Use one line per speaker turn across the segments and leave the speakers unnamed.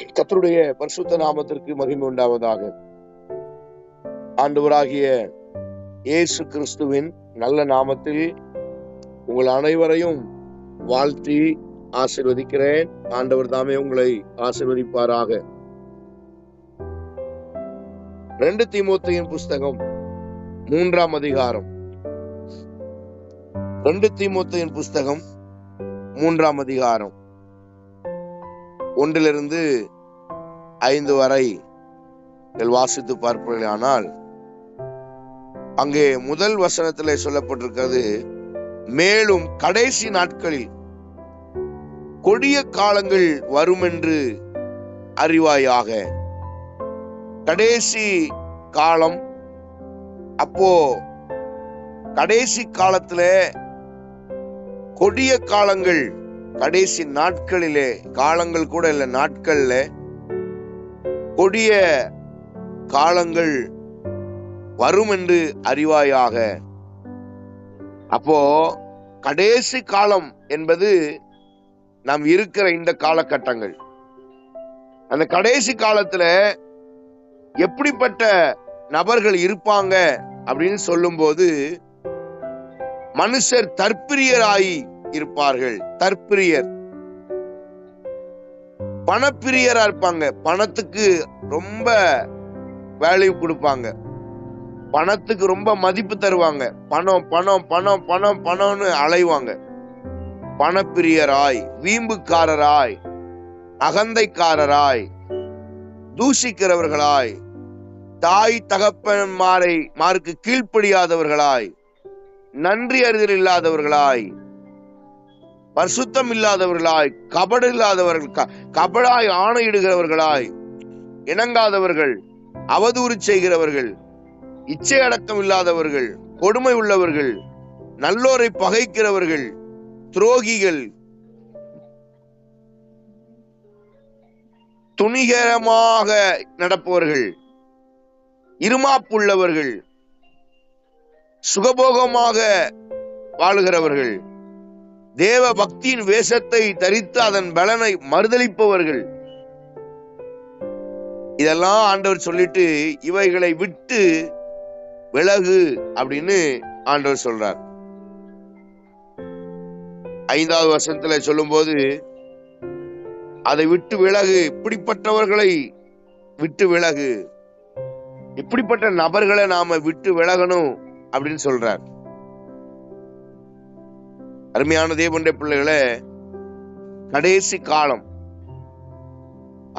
கர்த்தருடைய பரிசுத்த நாமத்திற்கு மகிமை உண்டாவதாக. ஆண்டவராகிய இயேசு கிறிஸ்துவின் நல்ல நாமத்தில் உங்கள் அனைவரையும் வாழ்த்தி ஆசீர்வதிக்கிறேன். ஆண்டவர் தாமே உங்களை ஆசீர்வதிப்பாராக. 2 தீமோத்தேயுவின் புஸ்தகம் 3ஆம் அதிகாரம். 2 தீமோத்தேயுவின் புஸ்தகம் 3ஆம் அதிகாரம் 1 5 வரை வாசித்து பார்ப்பீர்களானால், அங்கே முதல் வசனத்திலே சொல்லப்பட்டிருக்கிறது, மேலும் கடைசி நாட்களில் கொடிய காலங்கள் வரும் என்று அறிவாயாக. கடைசி காலம். அப்போ கடைசி காலத்துல கொடிய காலங்கள், கடைசி நாட்களிலே, காலங்கள் கூட இல்ல, நாட்கள்ல கொடிய காலங்கள் வரும் என்று அறிவாயாக. அப்போ கடைசி காலம் என்பது நாம் இருக்கிற இந்த காலகட்டங்கள். அந்த கடைசி காலத்துல எப்படிப்பட்ட நபர்கள் இருப்பாங்க அப்படின்னு சொல்லும் போது, மனுஷர் தற்பிரியராய் இருப்பார்கள். தற்பிரியர், பணப்பிரியரா இருப்பாங்க. பணத்துக்கு ரொம்ப வேல்யூ கொடுப்பாங்க, பணத்துக்கு ரொம்ப மதிப்பு தருவாங்க. பணம் பணம் பணம் பணம் பணம்னு அலைவாங்க. பணப்பிரியராய், வீம்புக்காரராய், அகந்தைக்காரராய், தூஷிக்கிறவர்களாய், தாய் தகப்பன்மாருக்கு கீழ்ப்படியாதவர்களாய், நன்றி அறிதல் இல்லாதவர்களாய், பரிசுத்தம் இல்லாதவர்களாய், கபடு இல்லாதவர்கள், கபடாய் ஆணையிடுகிறவர்களாய், இணங்காதவர்கள், அவதூறு செய்கிறவர்கள், இச்சை அடக்கம் இல்லாதவர்கள், கொடுமை உள்ளவர்கள், நல்லோரை பகைக்கிறவர்கள், துரோகிகள், துணிகரமாக நடப்பவர்கள், இருமாப்புள்ளவர்கள், சுகபோகமாக வாழுகிறவர்கள், தேவ பக்தியின் வேஷத்தை தரித்து அதன் பலனை மறுதலிப்பவர்கள். இதெல்லாம் ஆண்டவர் சொல்லிட்டு இவைகளை விட்டு விலகு அப்படின்னு ஆண்டவர் சொல்றார். 5வது வசனத்துல சொல்லும் போது, அதை விட்டு விலகு, இப்படிப்பட்டவர்களை விட்டு விலகு, இப்படிப்பட்ட நபர்களை நாம விட்டு விலகணும் அப்படின்னு சொல்றார். அருமையான தேவனுடைய பிள்ளைகளே, கடைசி காலம்.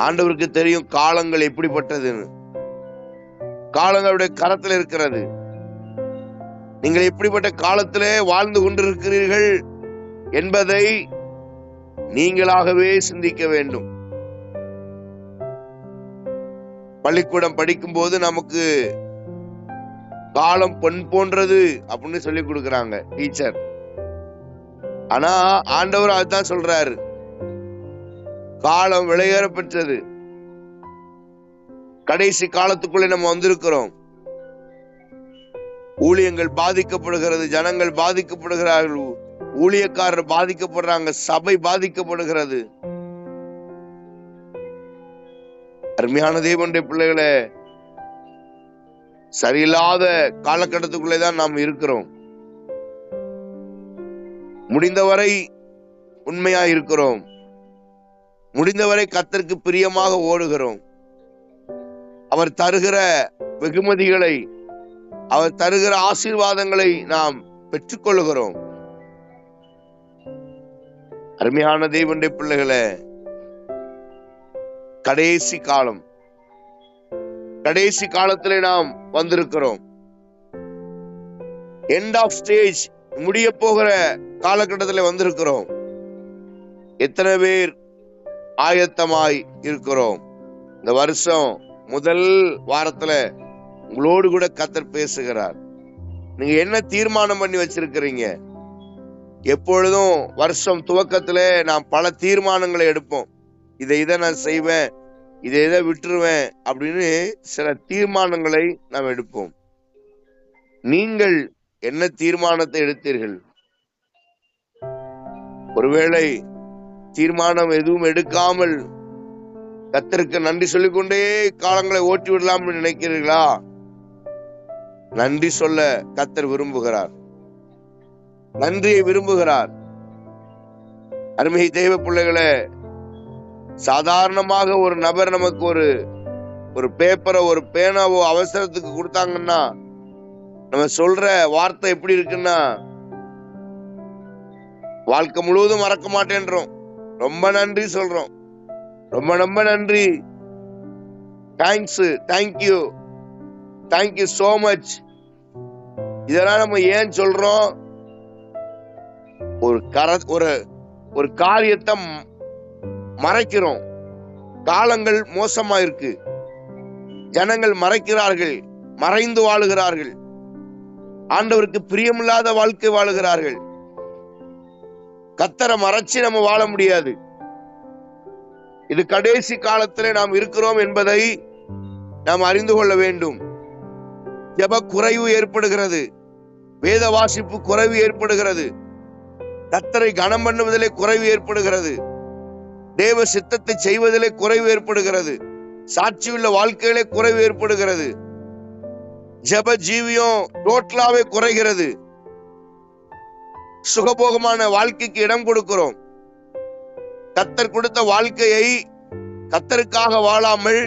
ஆண்டவருக்கு தெரியும் காலங்கள் எப்படிப்பட்டதுன்னு. காலங்களுடைய கரத்தில் இருக்கிறது. நீங்கள் எப்படிப்பட்ட காலத்திலே வாழ்ந்து கொண்டிருக்கிறீர்கள் என்பதை நீங்களாகவே சிந்திக்க வேண்டும். பள்ளிக்கூடம் படிக்கும் போது நமக்கு காலம் பொன் போன்றது அப்படின்னு சொல்லி கொடுக்கறாங்க டீச்சர். ஆனா ஆண்டவர் அதுதான் சொல்றாரு, காலம் விலையேற பெற்றது. கடைசி காலத்துக்குள்ளே நம்ம வந்திருக்கிறோம். ஊழியங்கள் பாதிக்கப்படுகிறது, ஜனங்கள் பாதிக்கப்படுகிறார்கள், ஊழியக்காரர் பாதிக்கப்படுறாங்க, சபை பாதிக்கப்படுகிறது. அருமையான தேவனுடைய பிள்ளைகளே, சரியில்லாத காலகட்டத்துக்குள்ளேதான் நாம் இருக்கிறோம். முடிந்தவரை உண்மையா இருக்கிறோம், முடிந்தவரை கர்த்தருக்கு பிரியமாக ஓடுகிறோம். அவர் தருகிற வெகுமதிகளை, அவர் தருகிற ஆசீர்வாதங்களை நாம் பெற்றுக்கொள்கிறோம். அருமையான தேவனுடைய பிள்ளைகளே, கடைசி காலம், கடைசி காலத்திலே நாம் வந்திருக்கிறோம். எண்ட் ஆஃப் ஸ்டேஜ், முடிய போகிற காலகட்டத்தில் வந்திருக்கிறோம். எத்தனை பேர் ஆயத்தமாய் இருக்கிறோம்? இந்த வருஷம் முதல் வாரத்துல உங்களோடு கூட கர்த்தர் பேசுகிறார். நீங்க என்ன தீர்மானம் பண்ணி வச்சிருக்கிறீங்க? எப்பொழுதும் வருஷம் துவக்கத்துல நாம் பல தீர்மானங்களை எடுப்போம். இதை நான் செய்வேன், இதை விட்டுருவேன் அப்படின்னு சில தீர்மானங்களை நாம் எடுப்போம். நீங்கள் என்ன தீர்மானத்தை எடுத்தீர்கள்? ஒருவேளை தீர்மானம் எதுவும் எடுக்காமல் கர்த்தருக்கு நன்றி சொல்லிக்கொண்டே காலங்களை ஓட்டி விடலாம் நினைக்கிறீர்களா? நன்றி சொல்ல கர்த்தர் விரும்புகிறார், நன்றியை விரும்புகிறார். அருமை தெய்வ பிள்ளைகளே, சாதாரணமாக ஒரு நபர் நமக்கு ஒரு பேப்பரை ஒரு பேனாவோ அவசரத்துக்கு கொடுத்தாங்கன்னா நம்ம சொல்ற வார்த்தை எப்படி இருக்குன்னா, வாழ்க்கை முழுவதும் மறக்க மாட்டேன்றோம். ரொம்ப நன்றி சொல்றோம், ரொம்ப ரொம்ப நன்றி, thanks, thank you, thank you so much. இதெல்லாம் நம்ம ஏன் சொல்றோம்? ஒரு காரியத்தை மறைக்கிறோம். காலங்கள் மோசமா இருக்கு, ஜனங்கள் மறைக்கிறார்கள், மறைந்து வாழுகிறார்கள், ஆண்டவருக்கு பிரியமில்லாத வாழ்க்கை வாழுகிறார்கள். கர்த்தரை மறைச்சு நம்ம வாழ முடியாது. இது கடைசி காலத்திலே நாம் இருக்கிறோம் என்பதை நாம் அறிந்து கொள்ள வேண்டும். ஜெப குறைவு ஏற்படுகிறது, வேத வாசிப்பு குறைவு ஏற்படுகிறது, கர்த்தரை கனம் பண்ணுவதிலே குறைவு ஏற்படுகிறது, தேவ சித்தத்தை செய்வதிலே குறைவு ஏற்படுகிறது, சாட்சியுள்ள வாழ்க்கையிலே குறைவு ஏற்படுகிறது, ஜெப ஜீவியம் டோட்டலாவே குறைகிறது. சுகபோகமான வாழ்க்கைக்கு இடம் கொடுக்கிறோம். கர்த்தர் கொடுத்த வாழ்க்கையை கர்த்தருக்காக வாழாமல்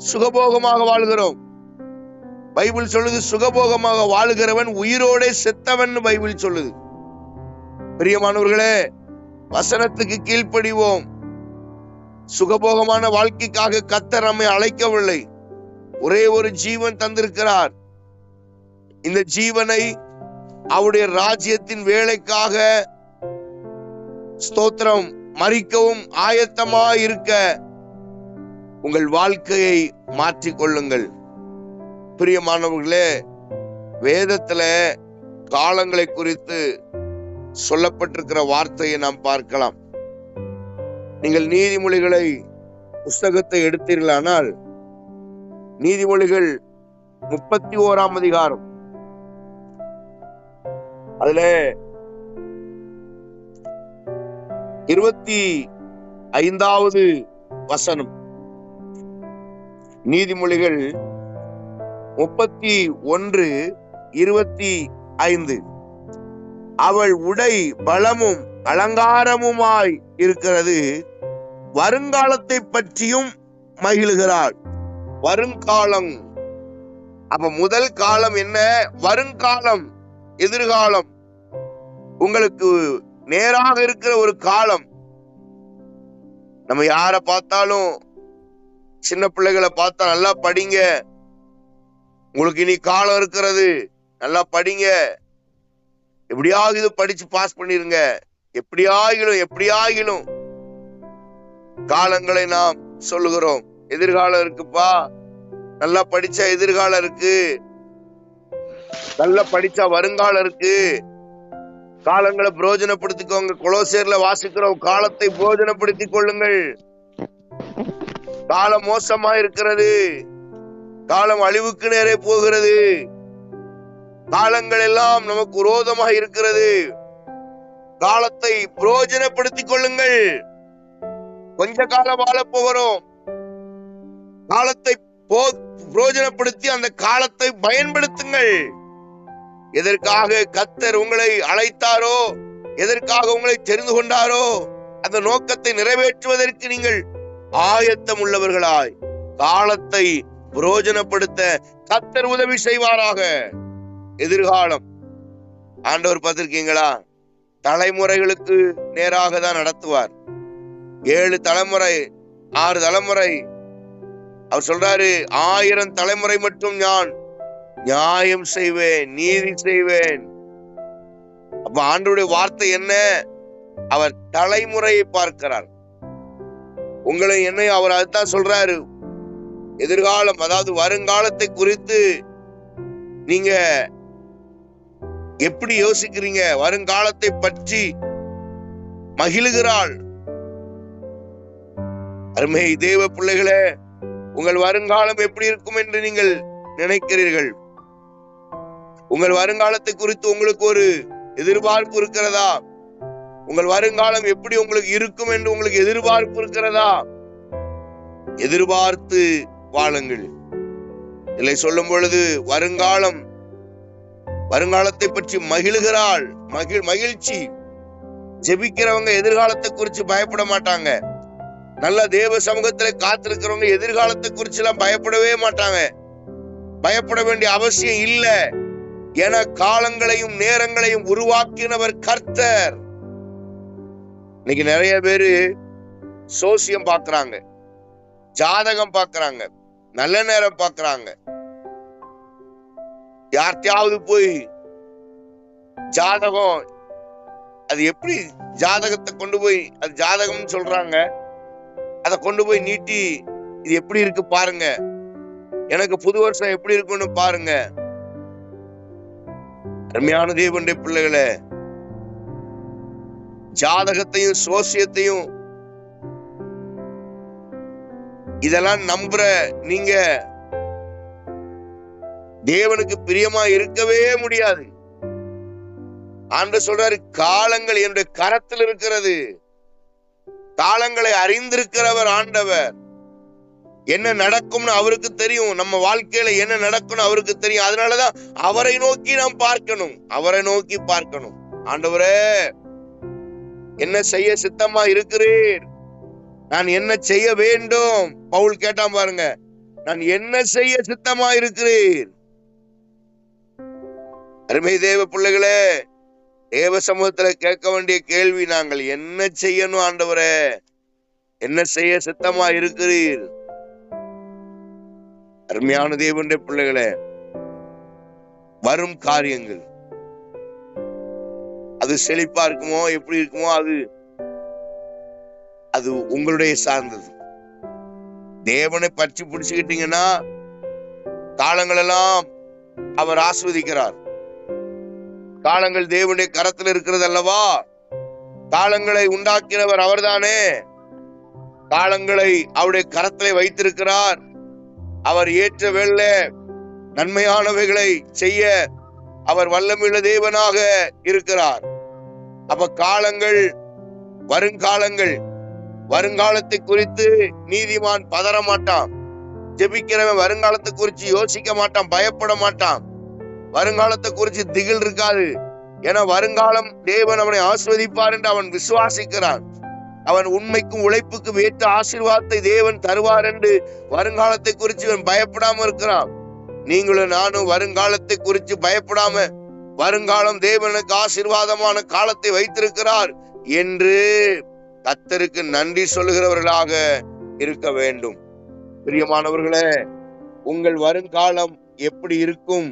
சுகபோகமாக வாழ்கிறோம். பைபிள் சொல்லுது, சுகபோகமாக வாழுகிறவன் உயிரோடே செத்தவன் பைபிள் சொல்லுது. பிரியமானவர்களே, வசனத்துக்கு கீழ்ப்படிவோம். சுகபோகமான வாழ்க்கைக்காக கர்த்தர் நம்மை அழைக்கவில்லை. ஒரே ஒரு ஜீவன் தந்திருக்கிறார். இந்த ஜீவனை அவருடைய ராஜ்யத்தின் வேலைக்காக ஸ்தோத்திரம் மரிக்கவும் ஆயத்தமாய் இருக்க உங்கள் வாழ்க்கையை மாற்றிக்கொள்ளுங்கள். பிரியமானவர்களே, வேதத்துல காலங்களை குறித்து சொல்லப்பட்டிருக்கிற வார்த்தையை நாம் பார்க்கலாம். நீங்கள் நீதிமொழிகளை புஸ்தகத்தை எடுத்தீர்களானால், நீதிமொழிகள் 31ஆம் அதிகாரம், அதுல 25வது வசனம். நீதிமொழிகள் 31:25. அவள் உடை பலமும் அலங்காரமுமாய் இருக்கிறது, வருங்காலத்தை பற்றியும் மகிழ்கிறாள். வருங்காலம். அப்ப முதல் காலம் என்ன? வருங்காலம், எதிர்காலம். உங்களுக்கு நேராக இருக்கிற ஒரு காலம். நம்ம யார பார்த்தாலும், சின்ன பிள்ளைகளை பார்த்தா, நல்லா படிங்க, உங்களுக்கு இனி காலம் இருக்கிறது, நல்லா படிங்க, எப்படியாவது படிச்சு பாஸ் பண்ணிருங்க, எப்படியாகிலும் காலங்களை நாம் சொல்லுகிறோம். எதிர்காலம் இருக்குப்பா, நல்லா படிச்சா எதிர்காலம் இருக்கு, நல்லா படிச்சா வருங்காலம் இருக்கு, காலங்களை பிரயோஜனப்படுத்திக்கோங்க. கொலோசியர்ல வாசிக்கிறோம், காலத்தை பிரயோஜனப்படுத்திக் கொள்ளுங்கள். காலம் மோசமா இருக்கிறது, காலம் அழிவுக்கு நேரே போகிறது, காலங்கள் எல்லாம் நமக்கு விரோதமாக இருக்கிறது. காலத்தை பிரயோஜனப்படுத்திக் கொள்ளுங்கள். கொஞ்ச காலம் வாழ போகிறோம். காலத்தை பிரயோஜனப்படுத்தி அந்த காலத்தை பயன்படுத்துங்கள். எதற்காக கர்த்தர் உங்களை அழைத்தாரோ, எதற்காக உங்களை தெரிந்து கொண்டாரோ, அந்த நோக்கத்தை நிறைவேற்றுவதற்கு நீங்கள் ஆயத்தம் உள்ளவர்களாய் காலத்தை பிரயோஜனப்படுத்த கர்த்தர் உதவி செய்வாராக. எதிர்காலம் ஆண்டவர் பார்த்திருக்கீங்களா? தலைமுறைகளுக்கு நேராக தான் நடத்துவார். 7 தலைமுறை 6 தலைமுறை. அவர் சொல்றாரு, 1000 தலைமுறை மட்டும் நான் நியாயம் செய்வேன், நீதி செய்வேன். அப்ப ஆண்டவருடைய வார்த்தை என்ன? அவர் தலைமுறையை பார்க்கிறார். உங்களை என்னை அவர் அதுதான் சொல்றாரு. எதிர்காலம், அதாவது வருங்காலத்தை குறித்து நீங்க எப்படி யோசிக்கிறீங்க? வருங்காலத்தை பற்றி மகிழுகிறாள். அருமை தேவ பிள்ளைகளே, உங்கள் வருங்காலம் எப்படி இருக்கும் என்று நீங்கள் நினைக்கிறீர்கள்? உங்கள் வருங்காலத்தை குறித்து உங்களுக்கு ஒரு எதிர்பார்ப்பு இருக்கிறதா? உங்கள் வருங்காலம் எப்படி உங்களுக்கு இருக்கும் என்று உங்களுக்கு எதிர்பார்ப்பு இருக்கிறதா? எதிர்பார்த்து வாழுங்கள். இதை சொல்லும் பொழுது வருங்காலத்தை பற்றி மகிழ்கிறாள், மகிழ்ச்சி. ஜெபிக்கிறவங்க எதிர்காலத்தை குறித்து பயப்பட மாட்டாங்க. நல்ல தேவ சமூகத்துல காத்திருக்கிறவங்க எதிர்காலத்தை குறிச்சு எல்லாம் பயப்படவே மாட்டாங்க. பயப்பட வேண்டிய அவசியம் இல்ல. என காலங்களையும் நேரங்களையும் உருவாக்கினவர் கர்த்தர். இன்னைக்கு நிறைய பேரு சோசியம் பாக்குறாங்க, ஜாதகம் பாக்குறாங்க, நல்ல நேரம் பாக்குறாங்க. யார்கிட்டயாவது போய் ஜாதகம், அது எப்படி ஜாதகத்தை கொண்டு போய், அது ஜாதகம்னு சொல்றாங்க, அதை கொண்டு போய் நீட்டி இது எப்படி இருக்கு பாருங்க, எனக்கு புது வருஷம் எப்படி இருக்குன்னு பாருங்க. அருமையான தேவனுடைய பிள்ளைகளே, ஜாதகத்தையும் சோசியத்தையும் இதெல்லாம் நம்புற நீங்க தேவனுக்கு பிரியமா இருக்கவே முடியாது. ஆண்டவர் சொல்றாரு, காலங்கள் என்னுடைய கரத்தில் இருக்கிறது. காலங்களை அறிந்திருக்கிறவர் ஆண்டவர். என்ன நடக்கும்னு அவருக்கு தெரியும். நம்ம வாழ்க்கையில என்ன நடக்கும்னு அவருக்கு தெரியும். அதனாலதான் அவரை நோக்கி நாம் பார்க்கணும், அவரை நோக்கி பார்க்கணும். ஆண்டவரே, என்ன செய்ய சித்தமா இருக்கிறீர்? நான் என்ன செய்ய வேண்டும்? பவுல் கேட்டான் பாருங்க, நான் என்ன செய்ய சித்தமா இருக்கிறீர்? அருமை தேவ பிள்ளைகளே, தேவ சமூகத்துல கேட்க வேண்டிய கேள்வி, நாங்கள் என்ன செய்யணும் ஆண்டவரே? என்ன செய்ய சித்தமா இருக்கிறீர்? அருமையான தேவனுடைய பிள்ளைகளே, வரும் காரியங்கள் அது செழிப்பா இருக்குமோ எப்படி இருக்குமோ அது உங்களுடைய சார்ந்தது. தேவனை பற்றி பிடிச்சுக்கிட்டீங்கன்னா காலங்கள் எல்லாம் அவர் ஆஸ்வதிக்கிறார். காலங்கள் தேவனுடைய கரத்தில் இருக்கிறது அல்லவா? காலங்களை உண்டாக்கினவர் அவர்தானே. காலங்களை அவருடைய கரத்திலே வைத்திருக்கிறார். அவர் ஏற்ற வேளையில நன்மையானவைகளை செய்ய அவர் வல்லமையுள்ள தேவனாக இருக்கிறார். அப்ப காலங்கள், வருங்காலத்தை குறித்து நீதிமான் பதற மாட்டான். ஜெபிக்கிறவன் வருங்காலத்தை குறித்து யோசிக்க மாட்டான், பயப்பட மாட்டான். வருங்காலத்தை குறித்து திகில் இருக்காது. ஏன்னா வருங்காலம் தேவன் அவனை ஆசீர்வதிப்பார் என்று அவன் விசுவாசிக்கிறான். அவன் உண்மைக்கும் உழைப்புக்கும் ஏற்ற ஆசீர்வாதத்தை தேவன் தருவார் என்று வருங்காலத்தை குறித்து அவன் பயப்படாம இருக்கிறான். நீங்களும் நானும் வருங்காலத்தை குறித்து பயப்படாம, வருங்காலம் தேவனுக்கு ஆசீர்வாதமான காலத்தை வைத்திருக்கிறார் என்று கர்த்தருக்கு நன்றி சொல்லுகிறவர்களாக இருக்க வேண்டும். பிரியமானவர்களே, உங்கள் வருங்காலம் எப்படி இருக்கும்?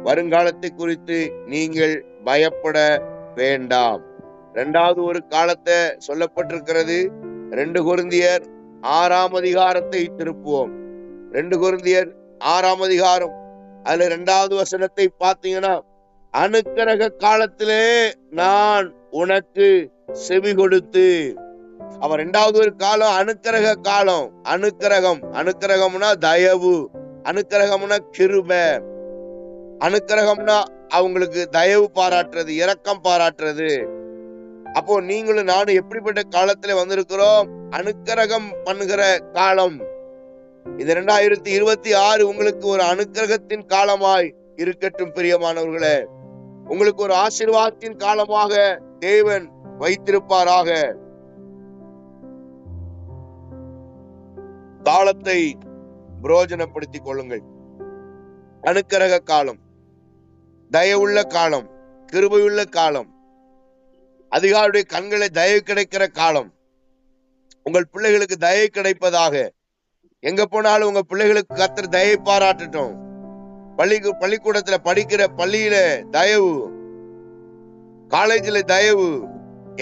வருங்காலத்தை குறித்து நீங்கள் பயப்பட வேண்டாம். இரண்டாவது ஒரு காலத்தை சொல்லப்பட்டிருக்கிறது. 2 கொரிந்தியர் 6ஆம் அதிகாரத்தை திருப்புவோம். 2 கொரிந்தியர் 6ஆம் அதிகாரம், அதுல 2வது வசனத்தை பார்த்தீங்கன்னா, அனுக்கிரக காலத்திலே நான் உனக்கு செவி கொடுத்து. அவன் 2வது ஒரு காலம் அனுக்கிரக காலம். அனுக்கிரகம்னா தயவு, அனுக்கிரகம்னா கிருபை, அனுக்கிரகம்னா அவங்களுக்கு தயவு பாராட்டுறது, இரக்கம் பாராட்டுறது. அப்போ நீங்களும் நானும் எப்படிப்பட்ட காலத்துல வந்திருக்கிறோம்? அனுக்கிரகம் பண்ணுகிற காலம். இது 2026 உங்களுக்கு ஒரு அனுக்கிரகத்தின் காலமாய் இருக்கட்டும். பிரியமானவர்களே, உங்களுக்கு ஒரு ஆசீர்வாதத்தின் காலமாக தேவன் வைத்திருப்பாராக. காலத்தை பிரயோஜனப்படுத்திக் கொள்ளுங்கள். அனுக்கிரக காலம், தயவுள்ள காலம், கிருபையுள்ள காலம், அதிகாரியுடைய கண்களை தயவு கிடைக்கிற காலம். உங்கள் பிள்ளைகளுக்கு தயவு கிடைப்பதாக. எங்க போனாலும் உங்க பிள்ளைகளுக்கு கர்த்தர் தயவு பாராட்டட்டும். பள்ளிக்கூடத்துல படிக்கிற பள்ளியில தயவு, காலேஜ்ல தயவு,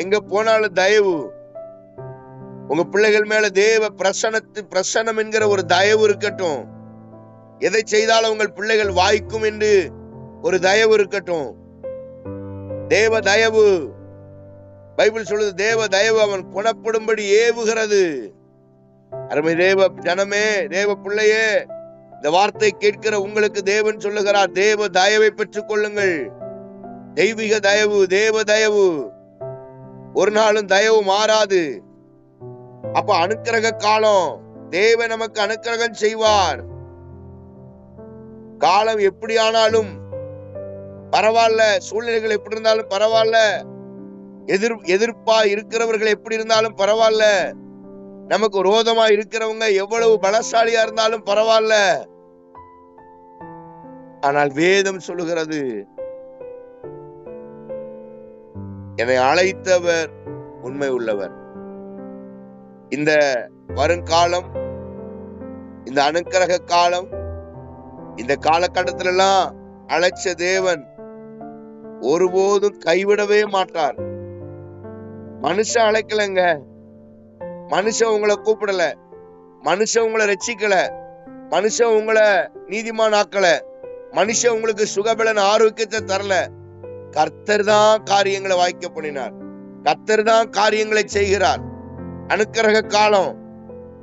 எங்க போனாலும் தயவு. உங்க பிள்ளைகள் மேல தேவ பிரசன்னம் என்கிற ஒரு தயவு இருக்கட்டும். எதை செய்தாலும் உங்கள் பிள்ளைகள் வாய்க்கும் என்று ஒரு தயவு இருக்கட்டும். தேவ தயவு, பைபிள் சொல்லுது, தேவ தயவு அவன் குணப்படும்படி ஏவுகிறது. அருமை தேவ ஜனமே, தேவ பிள்ளையே, இந்த வார்த்தை கேட்கிற உங்களுக்கு தேவன் சொல்லுகிறார், தேவ தயவை பெற்றுக் கொள்ளுங்கள். தெய்வீக தயவு, தேவ தயவு. ஒரு நாளும் தயவு மாறாது. அப்ப அனுக்கிரக காலம், தேவன் நமக்கு அனுக்கிரகம் செய்வார். காலம் எப்படி ஆனாலும் பரவாயில்ல, சூழ்நிலைகள் எப்படி இருந்தாலும் பரவாயில்ல, எதிர்ப்பா இருக்கிறவர்கள் எப்படி இருந்தாலும் பரவாயில்ல, நமக்கு விரோதமா இருக்கிறவங்க எவ்வளவு பலசாலியா இருந்தாலும் பரவாயில்ல. ஆனால் வேதம் சொல்லுகிறது, என்னை அழைத்தவர் உண்மை உள்ளவர். இந்த வருங்காலம், இந்த அனுக்கிரக காலம், இந்த காலகட்டத்தில எல்லாம் அழைச்ச தேவன் ஒருபோதும் கைவிடவே மாட்டார். மனுஷன் அழைக்கலங்க, மனுஷன் உங்களை கூப்பிடல, மனுஷன் உங்களை ரட்சிக்கல, மனுஷன் உங்களை நீதிமான் ஆக்கல, மனுஷன் உங்களுக்கு சுகபலன் ஆரோக்கியத்தை தரல. கர்த்தர் தான் காரியங்களை வாய்க்க பண்ணினார். கர்த்தர் தான் காரியங்களை செய்கிறார். அனுக்கிரக காலம்,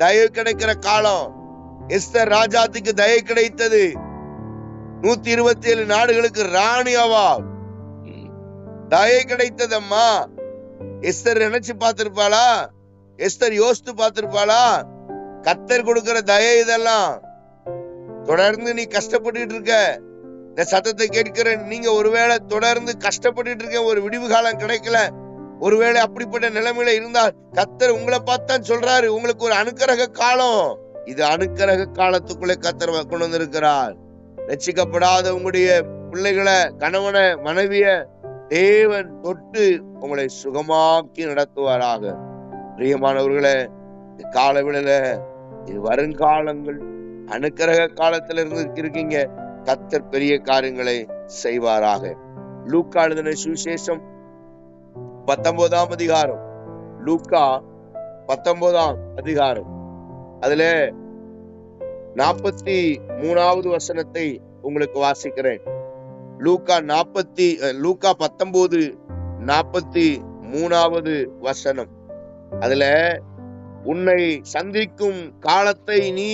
தயவு கிடைக்கிற காலம். எஸ்தர் ராஜாத்துக்கு தயவு கிடைத்தது. 127 நாடுகளுக்கு ராணி ஆவா, தயவு கிடைத்ததம்மா. எஸ்தர் நினைச்சு பார்த்திருப்பாளா? எஸ்தர் யோசித்து பார்த்திருப்பாளா? கர்த்தர் கொடுக்கிற தயை இதெல்லாம். தொடர்ந்து நீ கஷ்டப்பட்டு இருக்க, இந்த சத்தத்தை கேட்கிற நீங்க ஒருவேளை தொடர்ந்து கஷ்டப்பட்டு இருக்க, ஒரு விடிவு காலம் கிடைக்கல, ஒருவேளை அப்படிப்பட்ட நிலைமையில இருந்தால் கர்த்தர் உங்களை பார்த்தான் சொல்றாரு, உங்களுக்கு ஒரு அனுக்கிரக காலம். இது அனுக்கிரக காலத்துக்குள்ளே கர்த்தர் கொண்டு வந்திருக்கிறார். ரட்சிக்கப்படாத உங்களுடைய பிள்ளைகளை, கணவனை, மனைவிய தேவன் தொட்டு உங்களை சுகமாக்கி நடத்துவாராக. பிரியமானவர்களே, காலவிடல, இது வருங்காலங்கள், அனுக்கிரக காலத்துல இருந்து இருக்கீங்க. கர்த்தர் பெரிய காரியங்களை செய்வாராக. லூக்கா எழுதின சுவிசேஷம் 19ஆம் அதிகாரம், லூக்கா 19ஆம் அதிகாரம், அதுல 43வது வசனத்தை உங்களுக்கு வாசிக்கிறேன். லூக்கா 19:43 வசனம். அதுல உன்னை சந்திக்கும் காலத்தை நீ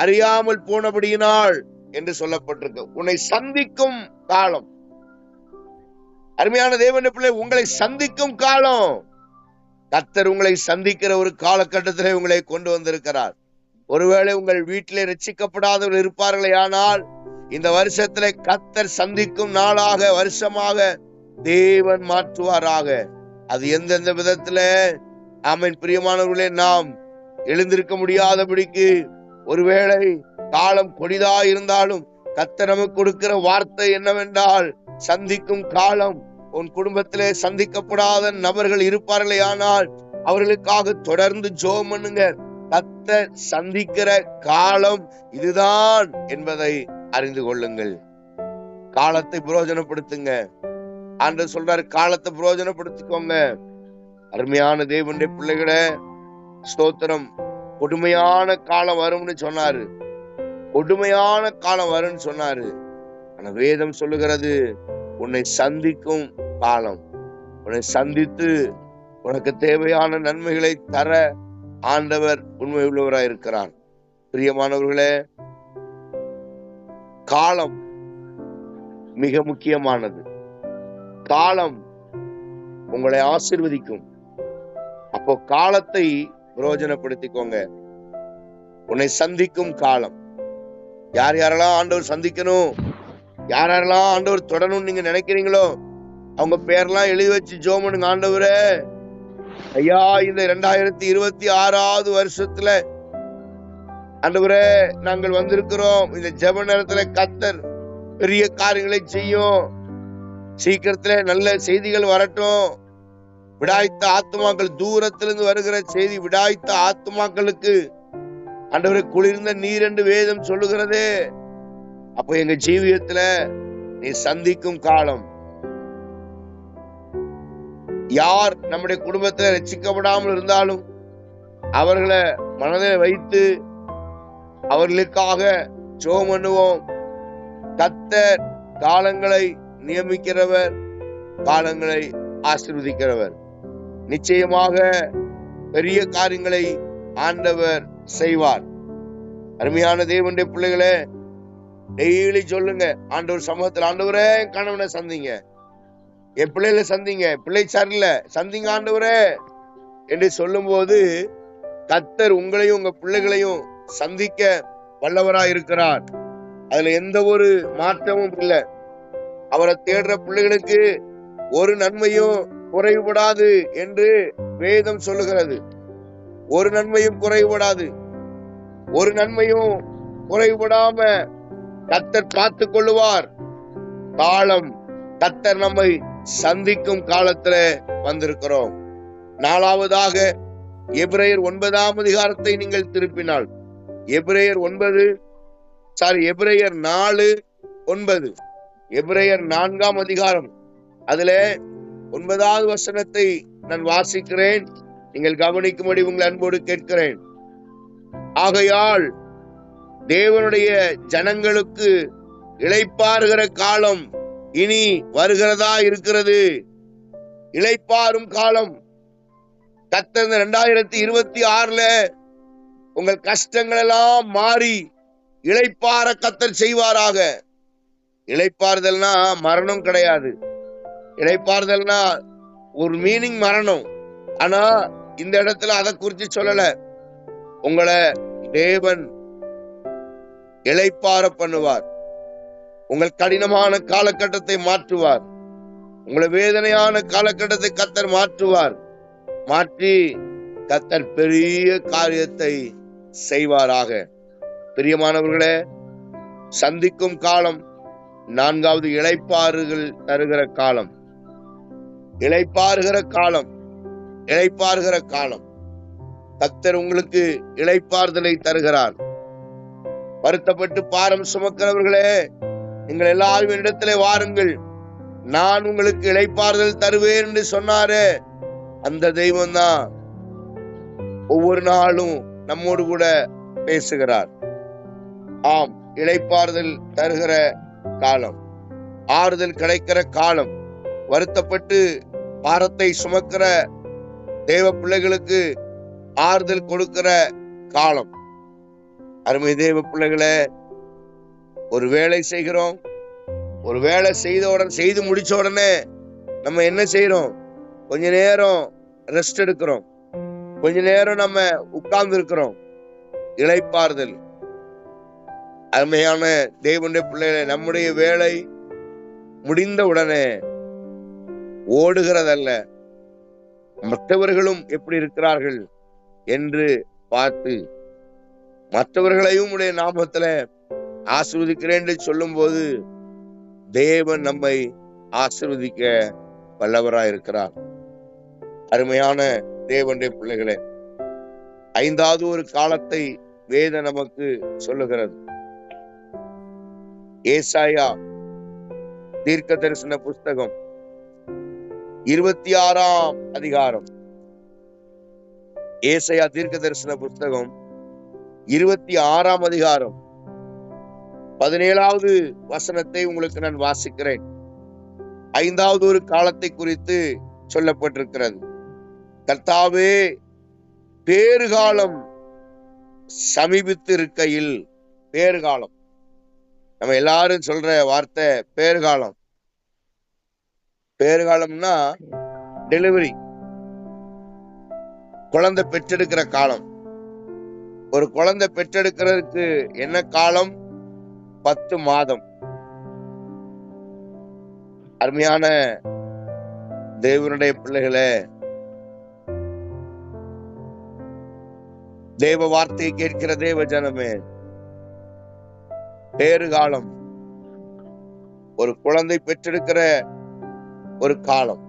அறியாமல் போனபடியினால் என்று சொல்லப்பட்டிருக்கு. உன்னை சந்திக்கும் காலம். அருமையான தேவனுடைய பிள்ளை, உங்களை சந்திக்கும் காலம். கர்த்தர் உங்களை சந்திக்கிற ஒரு காலகட்டத்திலே உங்களை கொண்டு வந்திருக்கிறார். ஒருவேளை உங்கள் வீட்டிலே ரட்சிக்கப்படாதவர்கள் இருப்பார்களே, ஆனால் இந்த வருஷத்திலே கர்த்தர் சந்திக்கும் நாளாக, வருஷமாக தேவன் மாற்றுவாராக. அது எந்தெந்த விதத்துல ஆமென். பிரியமானவர்களே, நாம் எழுந்திருக்க முடியாதபடிக்கு ஒருவேளை காலம் கொடிதா இருந்தாலும் கர்த்தர் நமக்கு கொடுக்கிற வார்த்தை என்னவென்றால், சந்திக்கும் காலம். உன் குடும்பத்திலே சந்திக்கப்படாத நபர்கள் இருப்பார்களே, ஆனால் அவர்களுக்காக தொடர்ந்து ஜெபம் பண்ணுங்க. கர்த்தர் சந்திக்கிற காலம் இதுதான் என்பதை அறிந்து கொள்ளுங்கள். காலத்தை பிரயோஜனப்படுத்துங்க. ஆண்டவர் சொல்றாரு, காலத்தை பிரயோஜனப்படுத்திக்கோங்க. அருமையான தேவனுடைய பிள்ளைகளே, ஸ்தோத்திரம். கொடுமையான காலம் வரும்னு சொன்னாரு, கொடுமையான காலம் வரும்னு சொன்னாரு. ஆனா வேதம் சொல்லுகிறது, உன்னை சந்திக்கும் காலம். உன்னை சந்தித்து உனக்கு தேவையான நன்மைகளை தர ஆண்டவர் உண்மை உள்ளவராய் இருக்கிறார். பிரியமானவர்களே, காலம் மிக முக்கியமானது. காலம் உங்களை ஆசீர்வதிக்கும். அப்போ காலத்தை பிரயோஜனப்படுத்திக்கோங்க. உன்னை சந்திக்கும் காலம். யார் யாரெல்லாம் ஆண்டவர் சந்திக்கணும், யார் யாரெல்லாம் ஆண்டவர் தொடரணும் நீங்க நினைக்கிறீங்களோ அவங்க பேர்லாம் எழுதி வச்சு ஜெபம் பண்ணுங்க. ஆண்டவரே, ஐயா, இந்த 2026வது வருஷத்துல ஆண்டவரே நாங்கள் வந்திருக்கிறோம். இந்த ஜெப நேரத்துல கர்த்தர் பெரிய காரியங்களை செய்யும். சீக்கிரத்துல நல்ல செய்திகள் வரட்டும். விடாய்த்த ஆத்துமாக்கள், தூரத்திலிருந்து வருகிற செய்தி, விடாய்த்த ஆத்துமாக்களுக்கு ஆண்டவரே குளிர்ந்த நீர் என்று வேதம் சொல்லுகிறது. அப்போ எங்க ஜீவியத்துல நீ சந்திக்கும் காலம். யார் நம்முடைய குடும்பத்துல ரட்சிக்கப்படாமல் இருந்தாலும் அவர்களை மனதில் வைத்து அவர்களுக்காக ஜெபம் பண்ணுவோம். கர்த்தர் காலங்களை நியமிக்கிறவர், காலங்களை ஆசீர்வதிக்கிறவர். நிச்சயமாக பெரிய காரியங்களை ஆண்டவர் செய்வார். அருமையான தேவனுடைய பிள்ளைகளே, டெய்லி சொல்லுங்க ஆண்டவர் சமூகத்தில், ஆண்டவரே கணவனை சந்திங்க, என் பிள்ளைகளை சந்திங்க, பிள்ளை சரியில்லை சந்திங்க ஆண்டவரே என்று சொல்லும் போது கர்த்தர் உங்களையும் உங்க பிள்ளைகளையும் சந்திக்க வல்லவராய் இருக்கிறார். அதுல எந்த ஒரு மாற்றமும் இல்லை. அவரை தேடுற பிள்ளைகளுக்கு ஒரு நன்மையும் குறைபடாது என்று வேதம் சொல்லுகிறது. ஒரு நன்மையும் குறைபடாது. ஒரு நன்மையும் குறைபடாம கர்த்தர் பார்த்து கொள்ளுவார். காலம் கர்த்தர் நம்மை சந்திக்கும் காலத்துல வந்திருக்கிறோம். நாலாவதாக எபிரேயர் 9ஆம் அதிகாரத்தை நீங்கள் திருப்பினால், எபிரேயர் 4:9, எபிரேயர் 4ஆம் அதிகாரம், அதுல 9வது வசனத்தை நான் வாசிக்கிறேன். நீங்கள் கவனிக்கும்படி உங்கள் அன்போடு கேட்கிறேன். ஆகையால் தேவனுடைய ஜனங்களுக்கு இளைப்பாறுகிற காலம் இனி வருகிறதா இருக்கிறது. இளைப்பாறும் காலம். கர்த்தர் 2026ல உங்கள் கஷ்டங்கள் எல்லாம் மாறி இளைப்பாற கர்த்தர் செய்வாராக. இளைப்பாறுதல்னா மரணம் கிடையாது. இளைப்பாறுதல்னா ஒரு மீனிங் மரணம். ஆனா இந்த இடத்துல அதை குறித்து சொல்லல. உங்களை தேவன் இளைப்பாற பண்ணுவார். உங்கள் கடினமான காலகட்டத்தை மாற்றுவார். உங்களை வேதனையான காலகட்டத்தை கர்த்தர் மாற்றுவார். மாற்றி கர்த்தர் பெரிய காரியத்தை செய்வாராக. பிரியமானவர்களே, சந்திக்கும் காலம் 4வது இளைப்பாறுகள் தருகிற காலம். இளைப்பாறுகிற காலம். இளைப்பாறுகிற காலம். கர்த்தர் உங்களுக்கு இளைப்பாறுதலை தருகிறார். வருத்தப்பட்டு பாரம் சுமக்கிறவர்களே, நீங்கள் எல்லாரும் என்னிடத்திலே வாருங்கள், நான் உங்களுக்கு இளைப்பாறுதல் தருவேன் என்று சொன்னாரே, அந்த தெய்வம் தான் ஒவ்வொரு நாளும் நம்மோடு கூட பேசுகிறார். ஆம், இளைப்பாறுதல் தருகிற காலம், ஆறுதல் கிடைக்கிற காலம், வருத்தப்பட்டு பாரத்தை சுமக்கிற தேவ பிள்ளைகளுக்கு ஆறுதல் கொடுக்கிற காலம். அருமை தேவ பிள்ளைகளே, ஒரு வேலை செய்கிறோம். ஒரு வேலை செய்து முடிச்ச உடனே நம்ம என்ன செய்யறோம்? கொஞ்ச நேரம் ரெஸ்ட் எடுக்கிறோம். கொஞ்ச நேரம் நம்ம உட்கார்ந்து இருக்கிறோம். இளைப்பாறுதல். அருமையான தேவனுடைய பிள்ளைகளே, நம்முடைய வேலை முடிந்த உடனே ஓடுகிறதல்ல, மற்றவர்களும் எப்படி இருக்கிறார்கள் என்று பார்த்து மற்றவர்களையும் உடைய நாமத்துல ஆசீர்வதிக்கிறேன் என்று சொல்லும் போது தேவன் நம்மை ஆசீர்வதிக்க வல்லவராயிருக்கிறார். அருமையான தேவனுடைய பிள்ளைகளே, 5வது ஒரு காலத்தை வேதம் நமக்கு சொல்லுகிறது. ஏசாயா தீர்க்க தரிசன புஸ்தகம் 26ஆம் அதிகாரம். ஏசாயா தீர்க்க தரிசன புஸ்தகம் 26ஆம் அதிகாரம் 17வது வசனத்தை உங்களுக்கு நான் வாசிக்கிறேன். 5வது ஒரு காலத்தை குறித்து சொல்லப்பட்டிருக்கிறது. கர்த்தாவே, பேறுகாலம் சமீபித்து இருக்கையில். பேறுகாலம், நம்ம எல்லாரும் சொல்ற வார்த்தை பேறுகாலம். பேறுகாலம்னா டெலிவரி, குழந்தை பெற்றெடுக்கிற காலம். ஒரு குழந்தை பெற்றெடுக்கிறதுக்கு என்ன காலம்? 10 மாதம். அருமையான தேவனுடைய பிள்ளைகளே, தேவ வார்த்தையை கேட்கிற தேவ ஜனமே, பேறுகாலம் ஒரு குழந்தை பெற்றெடுக்கிற ஒரு காலம்.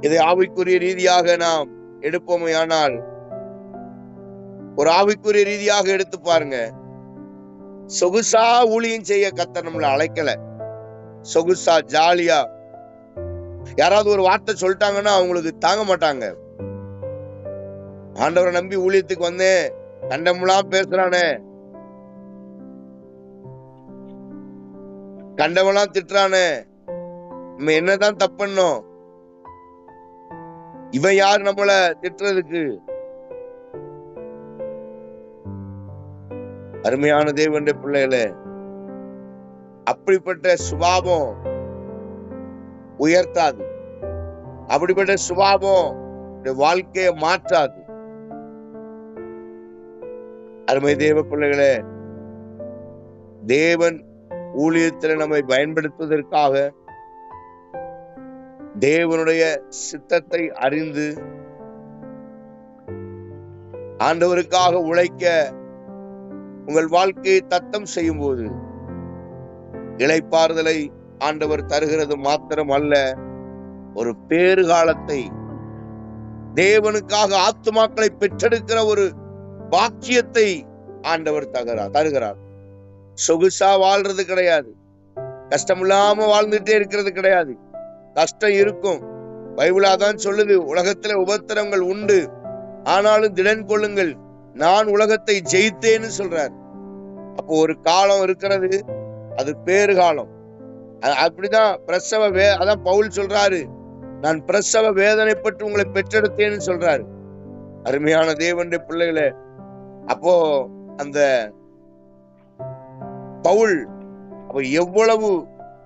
இதை ஆவிக்குரிய ரீதியாக நாம் எடுப்போமையானால், ஒரு ஆவிக்குரிய ரீதியாக எடுத்து பாருங்க. சொகுசா ஊழியம் செய்ய கர்த்தர் நம்மளை அழைக்கல. சொகுசா ஜாலியா யாராவது ஒரு வார்த்தை சொல்லிட்டாங்கன்னா அவங்களுக்கு தாங்க மாட்டாங்க. ஆண்டவரை நம்பி ஊழியத்துக்கு வந்தேன், கண்டமெல்லாம் பேசுறானே, கண்டவெல்லாம் திட்டுறானே, நம்ம என்னதான் தப்பண்ணோம்? இவன் யார் நம்மள திட்டுறதுக்கு? அருமையான தேவனுடைய பிள்ளைகளே, அப்படிப்பட்ட சுபாவம் உயர்த்தாது. அப்படிப்பட்ட சுபாவம் வாழ்க்கையை மாற்றாது. அருமை தேவ பிள்ளைகளே, தேவன் ஊழியத்தில் நம்மை பயன்படுத்துவதற்காக தேவனுடைய சித்தத்தை அறிந்து ஆண்டவருக்காக உழைக்க உங்கள் வாழ்க்கையை தத்தம் செய்யும் போது இளைப்பாறுதலை ஆண்டவர் தருகிறது மாத்திரம் அல்ல, ஒரு பேறுகாலத்தை, தேவனுக்காக ஆத்துமாக்களை பெற்றெடுக்கிற ஒரு பாக்கியத்தை ஆண்டவர் தருகிறார். சொகுசா வாழ்றது கிடையாது, கஷ்டமில்லாம வாழ்ந்துட்டே இருக்கிறது கிடையாது. கஷ்டம் இருக்கும். பைபிளாதான் சொல்லுது, உலகத்துல உபத்திரங்கள் உண்டு, ஆனாலும் திடன் கொள்ளுங்கள், நான் உலகத்தை ஜெயித்தேன்னு சொல்றார். அப்போ ஒரு காலம் இருக்கிறது, அது பேறு காலம். அப்படிதான் பிரசவ அதான் பவுல் சொல்றாரு, நான் பிரசவ வேதனைப்பட்டு உங்களை பெற்றெடுத்தேன்னு சொல்றாரு. அருமையான தேவனுடைய பிள்ளைகளே, அப்போ அந்த பவுல் அப்ப எவ்வளவு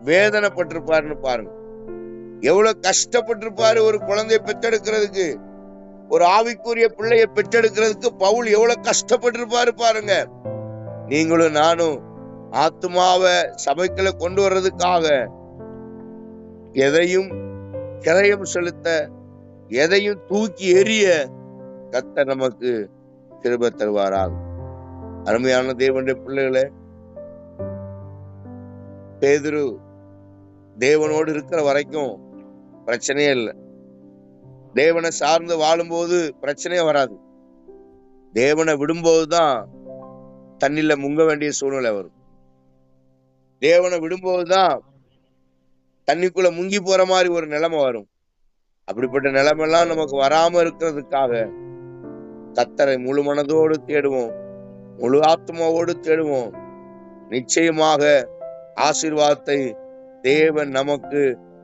வேதனைப்பட்டிருப்பாருன்னு பாருங்க, எவ்வளவு கஷ்டப்பட்டிருப்பாரு ஒரு குழந்தையை பெற்றெடுக்கிறதுக்கு, ஒரு ஆவிக்குரிய பிள்ளையை பெற்றெடுக்கிறதுக்கு பவுல் எவ்வளவு கஷ்டப்பட்டிருப்பாரு பாருங்க. நீங்களும் நானும் ஆத்துமாவை சபைக்குள்ள கொண்டு வர்றதுக்காக எதையும் கிரயம் செலுத்த, எதையும் தூக்கி எறிய கர்த்தர் நமக்கு கிருபை தருவாராக. அருமையான தேவனுடைய பிள்ளைகளே, பேதுரு தேவனோடு இருக்கிற வரைக்கும் பிரச்சனையே இல்லை. தேவனை சார்ந்து வாழும்போது பிரச்சனையே வராது. தேவனை விடும்போதுதான் தண்ணில முங்க வேண்டிய சூழ்நிலை வரும். தேவனை விடும்போதுதான் தண்ணிக்குள்ள முங்கி போற மாதிரி ஒரு நிலைமை வரும். அப்படிப்பட்ட நிலைமெல்லாம் நமக்கு வராம இருக்கிறதுக்காக கர்த்தரை முழு மனதோடு தேடுவோம், முழு ஆத்மாவோடு தேடுவோம். நிச்சயமாக ஆசீர்வாதத்தை தேவன் நமக்கு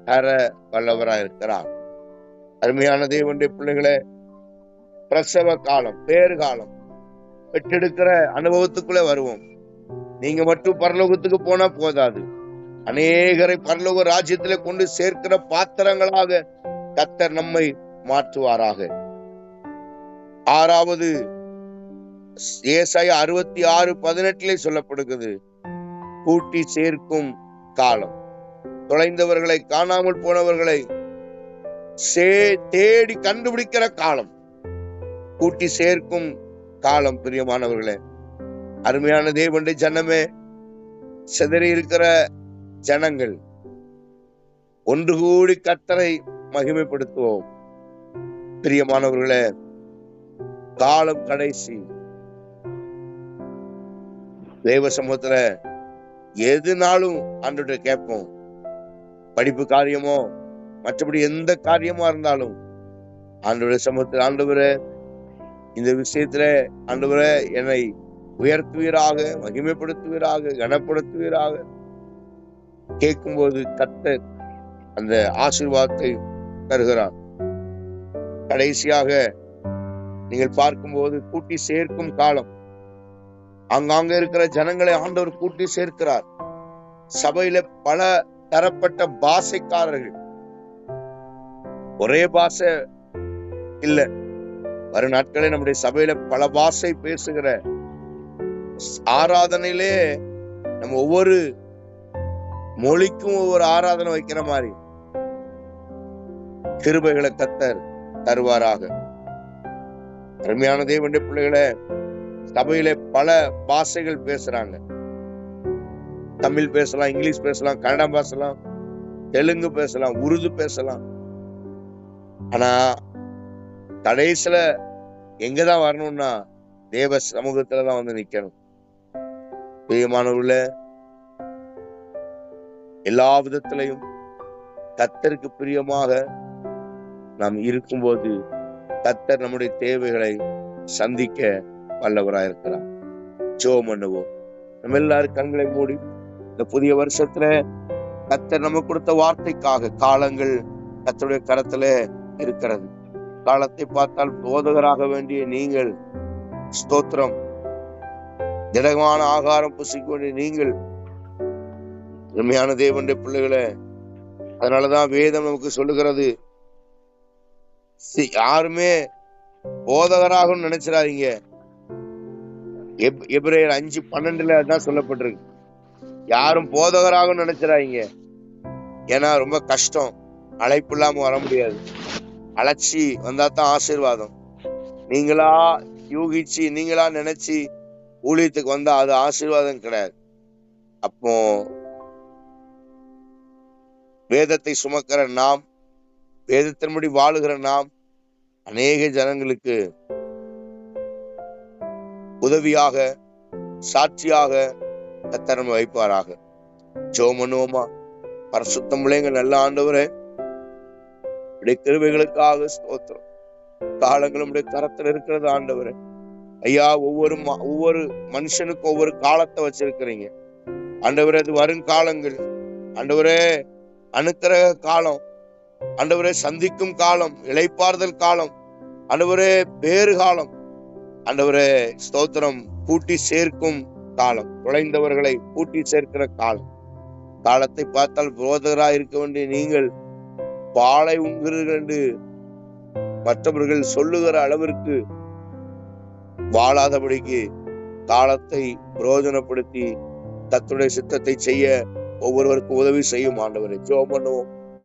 தர வல்லவராயிருக்கிறார். அருமையான தேவனுடைய பிள்ளைகளே, பிரசவ காலம், பேறு காலம், பெற்றெடுக்கிற அனுபவத்துக்குள்ளே வருவோம். நீங்க மட்டும் பரலோகத்துக்கு போனா போதாது, அநேகரை பரலோக ராஜ்யத்திலே கொண்டு சேர்க்கிற பாத்திரங்களாக கர்த்தர் நம்மை மாற்றுவாராக. 6வது ஏசாயா 66:18 சொல்லப்படுகிறது, கூட்டி சேர்க்கும் காலம், தொலைந்தவர்களை, காணாமல் போனவர்களை தேடி கண்டுபிடிக்கிற காலம், கூட்டி சேர்க்கும் காலம். பிரியமானவர்களே, அருமையான தேவனுடைய ஜனமே, சிதறி இருக்கிற ஜனங்கள் ஒன்று கூடி கர்த்தரை மகிமைப்படுத்துவோம். பிரியமானவர்களே, காலம் கடைசி. தேவ சமூகத்துல எதுனாலும் ஆண்டவர்கிட்ட கேட்போம். படிப்பு காரியமோ மற்றபடி எந்த காரியமா இருந்தாலும் ஆண்டவருடைய சமூகத்தில், ஆண்டவரே இந்த விஷயத்துல ஆண்டவரே என்னை உயர்த்துவீராக, மகிமைப்படுத்துவீராக, கனப்படுத்துவீராக கேட்கும்போது கர்த்தர் அந்த ஆசீர்வாதத்தை தருகிறார். கடைசியாக நீங்கள் பார்க்கும்போது கூட்டி சேர்க்கும் காலம். அங்காங்க இருக்கிற ஜனங்களை ஆண்டவர் கூட்டி சேர்க்கிறார். சபையில பல தரப்பட்ட பாஷைக்காரர்கள், ஒரே பாஷை இல்ல. வரும் நாட்களே நம்முடைய சபையில பல பாஷை பேசுகிற, ஆராதனையிலே நம்ம ஒவ்வொரு மொழிக்கும் ஒவ்வொரு ஆராதனை வைக்கிற மாதிரி கிருபைகளை கர்த்தர் தருவாராக. அருமையான தேவனுடைய பிள்ளைகளை, சபையில பல பாஷைகள் பேசுறாங்க. தமிழ் பேசலாம், இங்கிலீஷ் பேசலாம், கன்னடம் பேசலாம், தெலுங்கு பேசலாம், உருது பேசலாம். ஆனா கடைசியில எங்கதான் வரணும்னா தேவ சமூகத்துலதான் வந்து நிக்கணும். பிரியமானவர்களே, எல்லா விதத்திலையும் கர்த்தருக்கு பிரியமாக நாம் இருக்கும்போது கர்த்தர் நம்முடைய தேவைகளை சந்திக்க வல்லவராயிருக்கிறார். ஜெபம் பண்ணுவோம். நம்ம எல்லாரும் கண்களை மூடி, இந்த புதிய வருஷத்துல கர்த்தர் நமக்கு கொடுத்த வார்த்தைக்காக, காலங்கள் கர்த்தருடைய கரத்துல இருக்கிறது. காலத்தை பார்த்தால் போதகராக வேண்டிய நீங்கள் ஸ்தோத்திரம், திடமான ஆகாரம் புசிக்க வேண்டிய நீங்கள் உண்மையான தேவனுடைய பிள்ளைகளை. அதனாலதான் வேதம் நமக்கு சொல்லுகிறது, யாருமே போதகராக நினைச்சிடாதீங்க. எபிரேயர் 5:12 தான் சொல்லப்பட்டிருக்கு. யாரும் போதகராக நினைச்சிடாதீங்க. ஏன்னா ரொம்ப கஷ்டம். அழைப்பு இல்லாம வர முடியாது. அழைச்சி வந்தா தான் ஆசீர்வாதம். நீங்களா யூகிச்சு நீங்களா நினைச்சு ஊழியத்துக்கு வந்தா அது ஆசீர்வாதம் கிடையாது. அப்போ வேதத்தை சுமக்கிற நாம், வேதத்தின்படி வாழுகிற நாம் அநேக ஜனங்களுக்கு உதவியாக சாட்சியாக கர்த்தர் நம்மை வைப்பாராக. ஜெபம் பண்ணுவோமா? பரிசுத்தம் உள்ள நல்ல ஆண்டவரே, உடைய கிருபைகளுக்காக ஸ்தோத்திரம். காலங்களும் உடைய கரத்தில் இருக்கிறது ஆண்டவரே. ஐயா, ஒவ்வொரு மனுஷனுக்கும் ஒவ்வொரு காலத்தை வச்சிருக்கிறீங்க ஆண்டவரே. அது வருங்காலங்கள் ஆண்டவரே, அனுக்கிரக காலம் ஆண்டவரே, சந்திக்கும் காலம், இளைப்பாறுதல் காலம் ஆண்டவரே, வேறு காலம் ஆண்டவரே, ஸ்தோத்திரம், கூட்டி சேர்க்கும் காலம், குறைந்தவர்களை கூட்டி சேர்க்கிற காலம். காலத்தை பார்த்தால் போதகராக இருக்க வேண்டிய நீங்கள் பாலை உண்கிறீர்கள் என்று மற்றவர்கள் சொல்லுகிற அளவிற்கு வாழாதபடிக்கு காலத்தை பிரயோஜனப்படுத்தி கர்த்தருடைய சித்தத்தை செய்ய ஒவ்வொருவருக்கும் உதவி செய்யும் ஆண்டவரே. ஜெபம் பண்ணுவோம்.